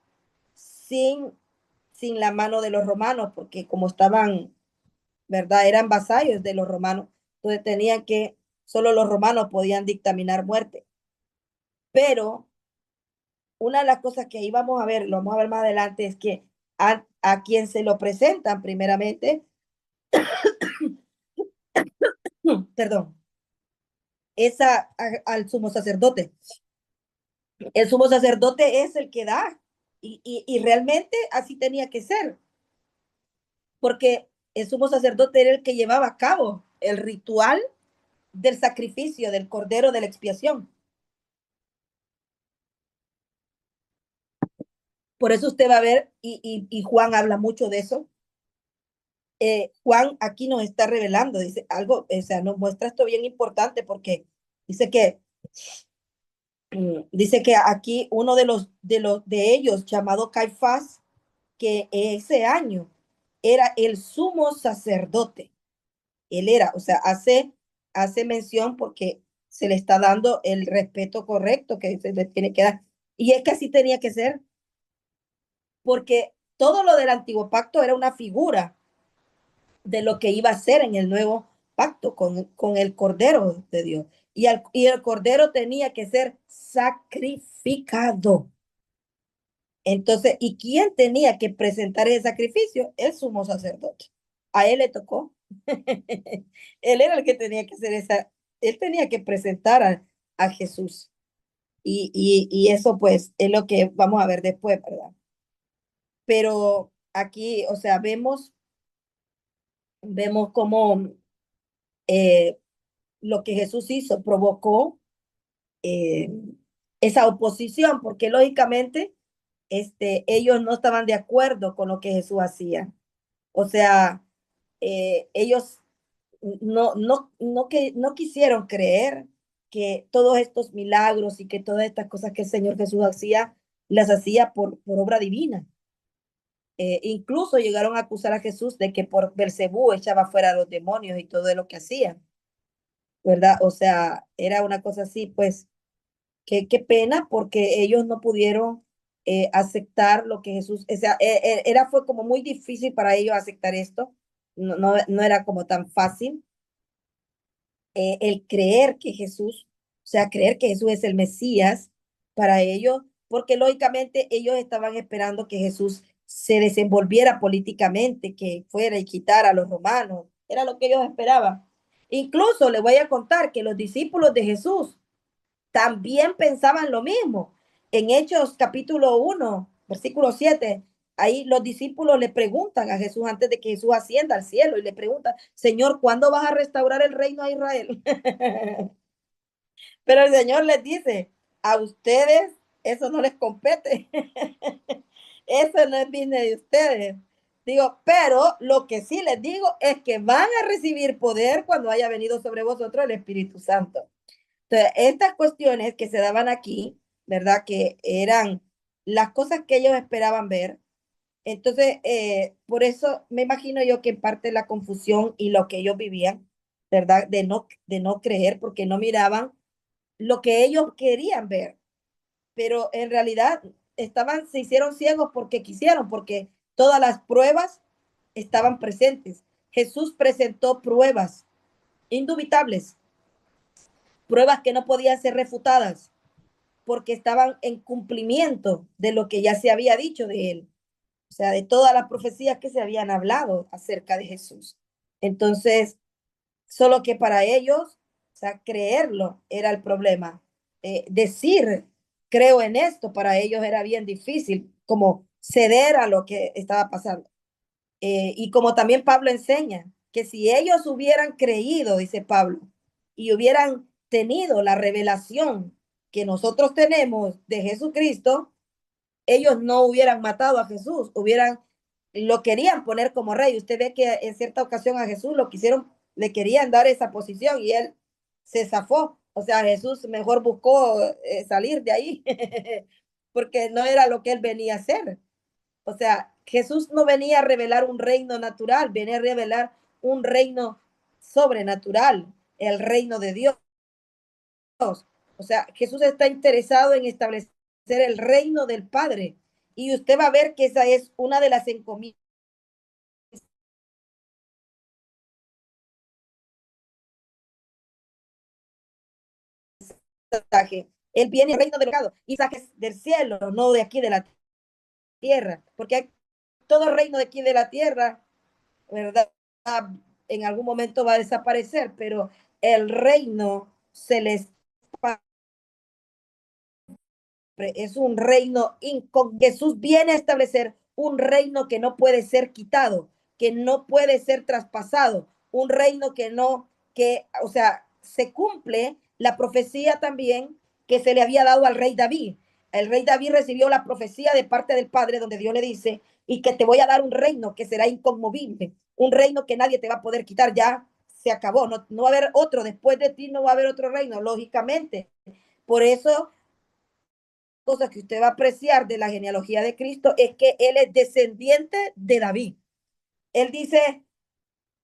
sin, sin la mano de los romanos, porque como estaban, ¿verdad? Eran vasallos de los romanos. Entonces tenían que, solo los romanos podían dictaminar muerte. Pero una de las cosas que ahí vamos a ver, lo vamos a ver más adelante, es que a quien se lo presentan primeramente, perdón, es al sumo sacerdote. El sumo sacerdote es el que da. Y realmente así tenía que ser, porque el sumo sacerdote era el que llevaba a cabo el ritual del sacrificio del cordero de la expiación. Por eso usted va a ver, y Juan habla mucho de eso. Juan aquí nos está revelando, dice algo, o sea, nos muestra esto bien importante porque dice que, dice que aquí uno de ellos, llamado Caifás, que ese año era el sumo sacerdote. Él era, o sea, hace mención porque se le está dando el respeto correcto que se le tiene que dar. Y es que así tenía que ser, porque todo lo del antiguo pacto era una figura de lo que iba a ser en el nuevo pacto con el Cordero de Dios. Y el Cordero tenía que ser sacrificado. Entonces, ¿y quién tenía que presentar ese sacrificio? El sumo sacerdote. A él le tocó. Él era el que tenía que hacer él tenía que presentar a Jesús. y eso pues es lo que vamos a ver después, ¿verdad? Pero aquí, o sea, vemos cómo eh, lo que Jesús hizo provocó eh, esa oposición, porque lógicamente ellos no estaban de acuerdo con lo que Jesús hacía. O sea, ellos no quisieron creer que todos estos milagros y que todas estas cosas que el Señor Jesús hacía, las hacía por obra divina. Incluso llegaron a acusar a Jesús de que por Belcebú echaba fuera a los demonios y todo lo que hacía, ¿verdad? O sea, era una cosa así, pues, qué pena porque ellos no pudieron aceptar lo que Jesús, o sea, fue como muy difícil para ellos aceptar esto, no era como tan fácil el creer que Jesús, o sea, creer que Jesús es el Mesías para ellos, porque lógicamente ellos estaban esperando que Jesús se desenvolviera políticamente, que fuera y quitara a los romanos, era lo que ellos esperaban. Incluso les voy a contar que los discípulos de Jesús también pensaban lo mismo. En Hechos capítulo 1 versículo 7 ahí los discípulos le preguntan a Jesús antes de que Jesús ascienda al cielo y le preguntan, Señor, ¿cuándo vas a restaurar el reino a Israel? Pero el Señor les dice, a ustedes eso no les compete. Eso no es business de ustedes. Digo, pero lo que sí les digo es que van a recibir poder cuando haya venido sobre vosotros el Espíritu Santo. Entonces, estas cuestiones que se daban aquí, ¿verdad? Que eran las cosas que ellos esperaban ver. Entonces, por eso me imagino yo que en parte la confusión y lo que ellos vivían, ¿verdad? De no creer porque no miraban lo que ellos querían ver, pero en realidad se hicieron ciegos porque quisieron, porque todas las pruebas estaban presentes. Jesús presentó pruebas indubitables, pruebas que no podían ser refutadas, porque estaban en cumplimiento de lo que ya se había dicho de él, o sea, de todas las profecías que se habían hablado acerca de Jesús. Entonces, solo que para ellos, o sea, creerlo era el problema. Decir, creo en esto, para ellos era bien difícil, como ceder a lo que estaba pasando. Y como también Pablo enseña, que si ellos hubieran creído, dice Pablo, y hubieran tenido la revelación que nosotros tenemos de Jesucristo, ellos no hubieran matado a Jesús, lo querían poner como rey. Usted ve que en cierta ocasión a Jesús lo quisieron, le querían dar esa posición y él se zafó. O sea, Jesús mejor buscó salir de ahí porque no era lo que él venía a hacer. O sea, Jesús no venía a revelar un reino natural, venía a revelar un reino sobrenatural, el reino de Dios. O sea, Jesús está interesado en establecer el reino del Padre. Y usted va a ver que esa es una de las encomiendas. Él viene al reino del pecado y saque del cielo, no de aquí de la tierra, porque hay todo reino de aquí de la tierra, ¿verdad? En algún momento va a desaparecer, pero el reino celestial es un reino con Jesús viene a establecer un reino que no puede ser quitado, que no puede ser traspasado, un reino que no, o sea, se cumple la profecía también que se le había dado al rey David. El rey David recibió la profecía de parte del Padre donde Dios le dice, y que te voy a dar un reino que será inconmovible, un reino que nadie te va a poder quitar, ya se acabó, no va a haber otro, después de ti no va a haber otro reino, lógicamente. Por eso cosas que usted va a apreciar de la genealogía de Cristo es que él es descendiente de David. Él dice,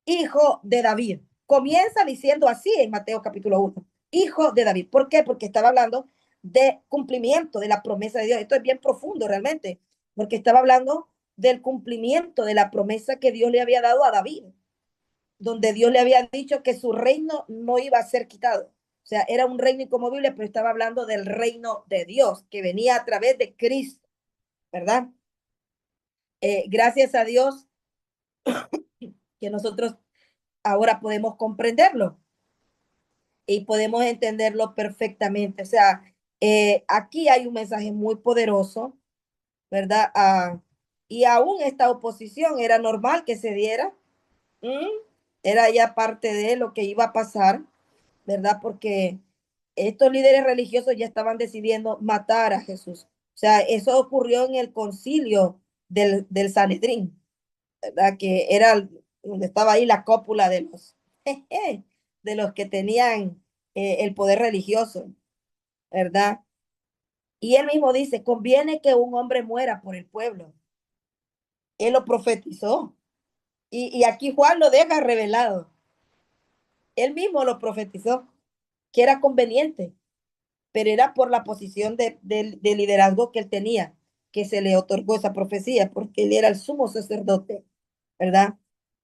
hijo de David. Comienza diciendo así en Mateo capítulo 1, hijo de David. ¿Por qué? Porque estaba hablando de cumplimiento de la promesa de Dios. Esto es bien profundo realmente, porque estaba hablando del cumplimiento de la promesa que Dios le había dado a David, donde Dios le había dicho que su reino no iba a ser quitado. O sea, era un reino inconmovible, pero estaba hablando del reino de Dios que venía a través de Cristo, ¿verdad? Gracias a Dios que nosotros ahora podemos comprenderlo y podemos entenderlo perfectamente. O sea, Aquí hay un mensaje muy poderoso, ¿verdad? Y aún esta oposición era normal que se diera. ¿Mm? Era ya parte de lo que iba a pasar, ¿verdad? Porque estos líderes religiosos ya estaban decidiendo matar a Jesús. O sea, eso ocurrió en el concilio del Sanedrín, ¿verdad? Que era donde estaba ahí la cópula de los, de los que tenían el poder religioso, ¿verdad? Y él mismo dice, conviene que un hombre muera por el pueblo. Él lo profetizó. Y aquí Juan lo deja revelado. Él mismo lo profetizó, que era conveniente, pero era por la posición de liderazgo que él tenía, que se le otorgó esa profecía, porque él era el sumo sacerdote, ¿verdad?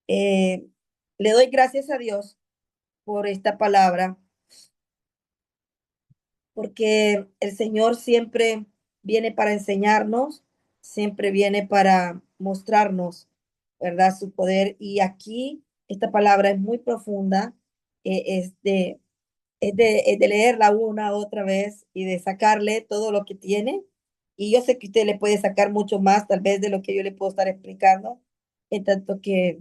Eh, Le doy gracias a Dios por esta palabra, porque el Señor siempre viene para enseñarnos, siempre viene para mostrarnos, ¿verdad? Su poder. Y aquí esta palabra es muy profunda, es de leerla una otra vez y de sacarle todo lo que tiene. Y yo sé que usted le puede sacar mucho más, tal vez, de lo que yo le puedo estar explicando, en tanto que,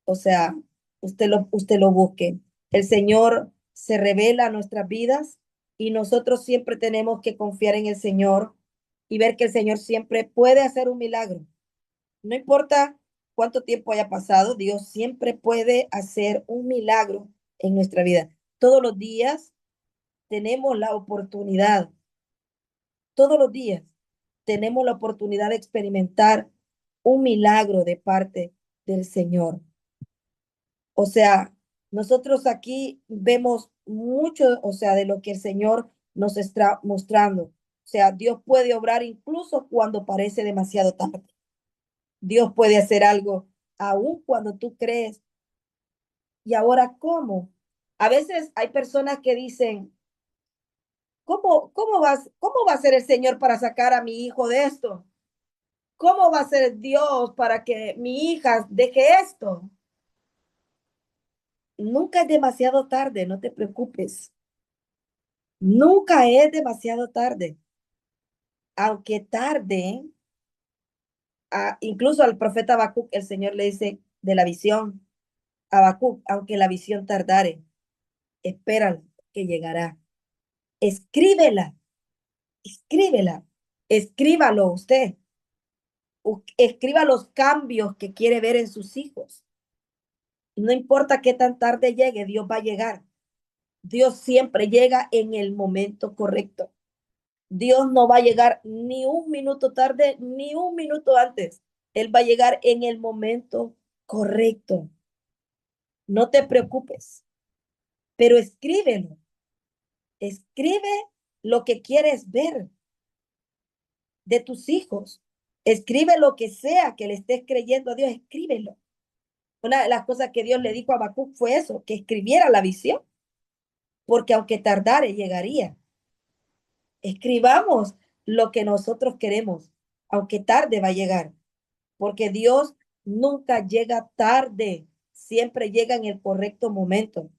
o sea, usted lo busque. El Señor se revela a nuestras vidas y nosotros siempre tenemos que confiar en el Señor y ver que el Señor siempre puede hacer un milagro. No importa cuánto tiempo haya pasado, Dios siempre puede hacer un milagro en nuestra vida. Todos los días tenemos la oportunidad, todos los días tenemos la oportunidad de experimentar un milagro de parte del Señor. O sea, nosotros aquí vemos mucho, o sea, de lo que el Señor nos está mostrando. O sea, Dios puede obrar incluso cuando parece demasiado tarde. Dios puede hacer algo aún cuando tú crees. ¿Y ahora cómo? A veces hay personas que dicen, ¿cómo va a ser el Señor para sacar a mi hijo de esto? ¿Cómo va a ser Dios para que mi hija deje esto? Nunca es demasiado tarde, no te preocupes. Nunca es demasiado tarde. Aunque tarde, incluso al profeta Habacuc, el Señor le dice de la visión, Habacuc, aunque la visión tardare, espérala que llegará. Escríbela, escríbela, escríbalo usted. Escriba los cambios que quiere ver en sus hijos. No importa qué tan tarde llegue, Dios va a llegar. Dios siempre llega en el momento correcto. Dios no va a llegar ni un minuto tarde, ni un minuto antes. Él va a llegar en el momento correcto. No te preocupes, pero escríbelo. Escribe lo que quieres ver de tus hijos. Escribe lo que sea que le estés creyendo a Dios, escríbelo. Una de las cosas que Dios le dijo a Habacuc fue eso, que escribiera la visión, porque aunque tardare, llegaría. Escribamos lo que nosotros queremos, aunque tarde va a llegar, porque Dios nunca llega tarde, siempre llega en el correcto momento.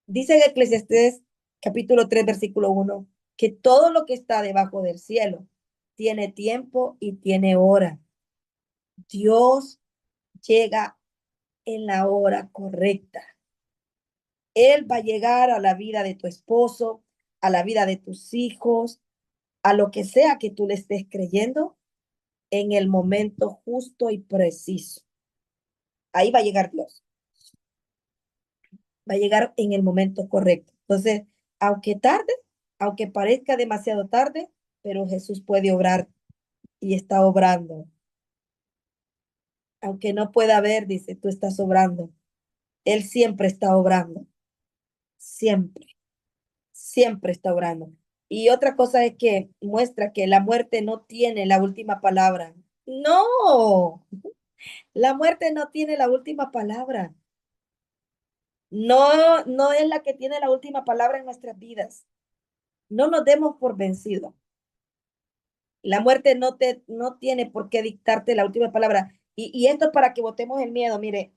Dice en Eclesiastés capítulo 3 versículo 1 que todo lo que está debajo del cielo tiene tiempo y tiene hora. Dios llega en la hora correcta. Él va a llegar a la vida de tu esposo, a la vida de tus hijos, a lo que sea que tú le estés creyendo en el momento justo y preciso. Ahí va a llegar Dios, va a llegar en el momento correcto. Entonces, aunque tarde, aunque parezca demasiado tarde, pero Jesús puede obrar y está obrando. Aunque no pueda ver, dice, tú estás obrando. Él siempre está obrando, siempre, siempre está obrando. Y otra cosa es que muestra que la muerte no tiene la última palabra. No, la muerte no tiene la última palabra. No, no es la que tiene la última palabra en nuestras vidas. No nos demos por vencido. La muerte no tiene por qué dictarte la última palabra. Y esto es para que botemos el miedo. Mire,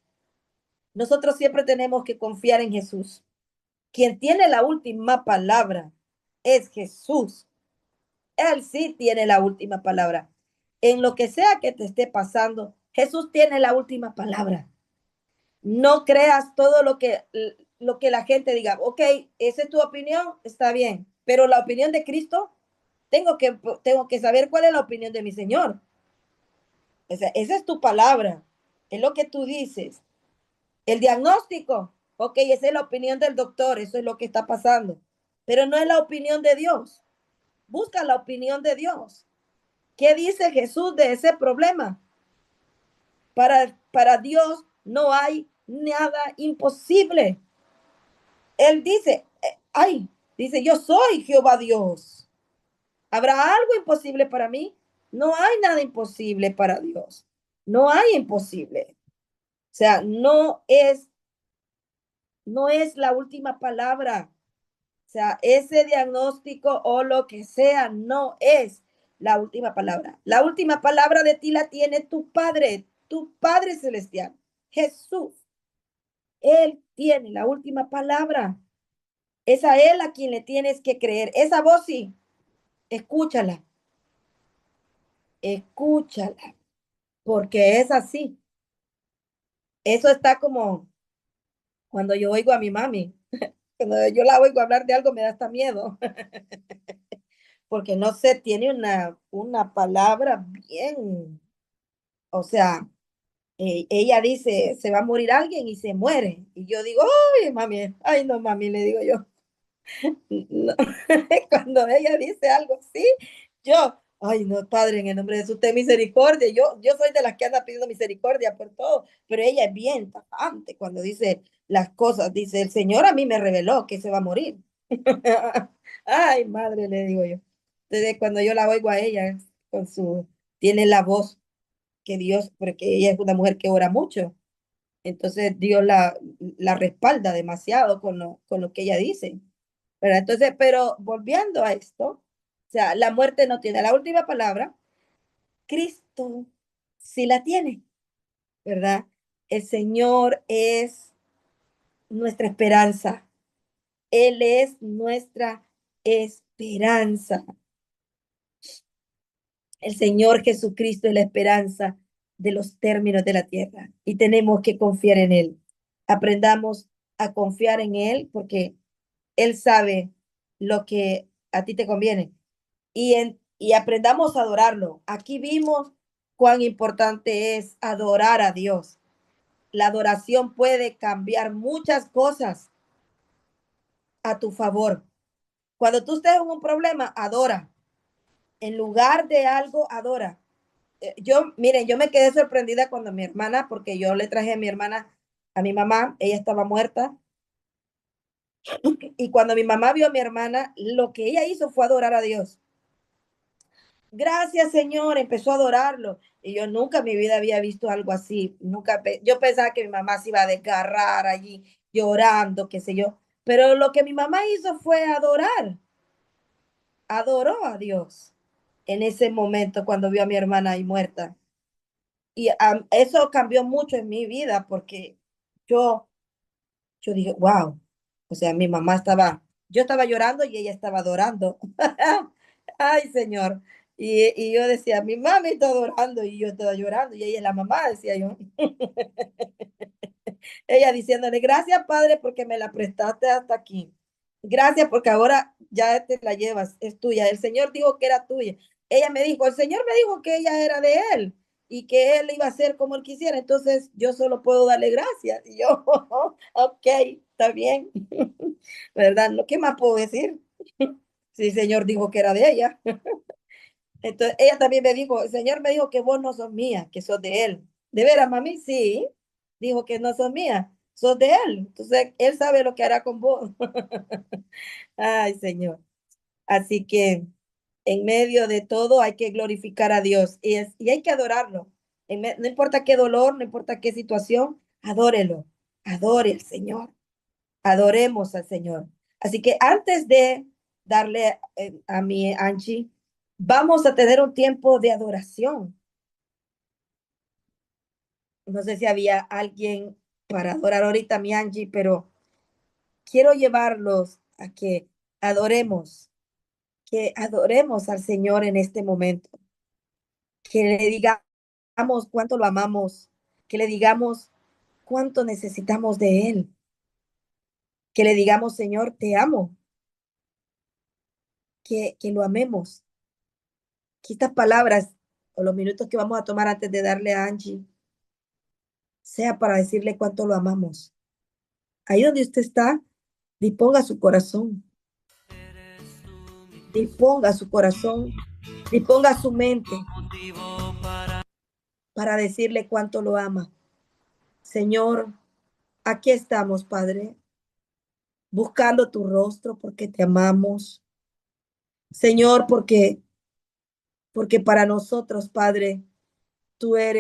nosotros siempre tenemos que confiar en Jesús, quien tiene la última palabra. es Jesús. Él sí tiene la última palabra. En lo que sea que te esté pasando, Jesús tiene la última palabra. No creas todo lo que la gente diga. Ok, esa es tu opinión, está bien. Pero la opinión de Cristo, tengo que saber cuál es la opinión de mi Señor. Esa es tu palabra. Es lo que tú dices. El diagnóstico, ok, esa es la opinión del doctor. Eso es lo que está pasando. Pero no es la opinión de Dios. Busca la opinión de Dios. ¿Qué dice Jesús de ese problema? Para Dios no hay nada imposible. Él dice, dice, yo soy Jehová Dios. ¿Habrá algo imposible para mí? No hay nada imposible para Dios. No hay imposible. O sea, no es la última palabra. O sea, ese diagnóstico o lo que sea no es la última palabra. La última palabra de ti la tiene tu Padre celestial, Jesús. Él tiene la última palabra. Es a Él a quien le tienes que creer. Esa voz sí, escúchala, escúchala, porque es así. Eso está como cuando yo oigo a mi mami. Cuando yo la oigo hablar de algo me da hasta miedo, porque no sé, tiene una palabra bien, o sea, ella dice, se va a morir alguien y se muere. Y yo digo, ay, mami, ay, no, mami, le digo yo. No. Cuando ella dice algo así, yo, ay, no, Padre, en el nombre de Jesús, ten misericordia. Yo soy de las que anda pidiendo misericordia por todo, pero ella es bien tajante cuando dice las cosas. Dice, el Señor a mí me reveló que se va a morir. Ay, madre, le digo yo. Entonces, cuando yo la oigo a ella, tiene la voz que Dios, porque ella es una mujer que ora mucho. Entonces, Dios la respalda demasiado con lo que ella dice. ¿Verdad? Entonces, pero volviendo a esto, o sea, la muerte no tiene la última palabra, Cristo sí la tiene, ¿verdad? El Señor es nuestra esperanza, Él es nuestra esperanza. El Señor Jesucristo es la esperanza de los términos de la tierra y tenemos que confiar en Él. Aprendamos a confiar en Él porque Él sabe lo que a ti te conviene. Y aprendamos a adorarlo. Aquí vimos cuán importante es adorar a Dios. La adoración puede cambiar muchas cosas a tu favor. Cuando tú estés en un problema, adora. En lugar de algo, adora. Miren, yo me quedé sorprendida cuando mi hermana, porque yo le traje a mi hermana, a mi mamá, ella estaba muerta, y cuando mi mamá vio a mi hermana, lo que ella hizo fue adorar a Dios. Gracias, Señor, empezó a adorarlo. Y yo nunca en mi vida había visto algo así. Nunca, yo pensaba que mi mamá se iba a desgarrar allí llorando, qué sé yo. Pero lo que mi mamá hizo fue adorar, adoró a Dios en ese momento cuando vio a mi hermana ahí muerta. Y eso cambió mucho en mi vida porque yo, yo dije, wow, o sea, yo estaba llorando y ella estaba adorando. Ay, Señor. Y yo decía, mi mami está adorando y yo estaba llorando y ella es la mamá, decía yo. Ella diciéndole, gracias, Padre, porque me la prestaste hasta aquí. Gracias porque ahora ya te la llevas, es tuya. El Señor dijo que era tuya. Ella me dijo, el Señor me dijo que ella era de él y que él iba a hacer como él quisiera. Entonces yo solo puedo darle gracias. Y yo, ok, está bien. ¿Verdad? ¿Qué más puedo decir? Si el Señor dijo que era de ella. Entonces ella también me dijo, el Señor me dijo que vos no sos mía, que sos de él. ¿De veras, mami? Sí. Dijo que no sos mía, sos de él. Entonces él sabe lo que hará con vos. Ay, Señor. Así que en medio de todo hay que glorificar a Dios y hay que adorarlo. No importa qué dolor, no importa qué situación, adórelo. Adore al Señor. Adoremos al Señor. Así que antes de darle a mi Angie, vamos a tener un tiempo de adoración. No sé si había alguien para adorar ahorita a mi Angie, pero quiero llevarlos a que adoremos. que adoremos al Señor en este momento, que le digamos cuánto lo amamos, que le digamos cuánto necesitamos de Él, que le digamos, Señor, te amo, que lo amemos. Que estas palabras o los minutos que vamos a tomar antes de darle a Angie sea para decirle cuánto lo amamos. Ahí donde usted está, disponga su corazón, disponga su corazón, disponga su mente para decirle cuánto lo ama. Señor, aquí estamos, Padre, buscando tu rostro porque te amamos. Señor, porque para nosotros, Padre, tú eres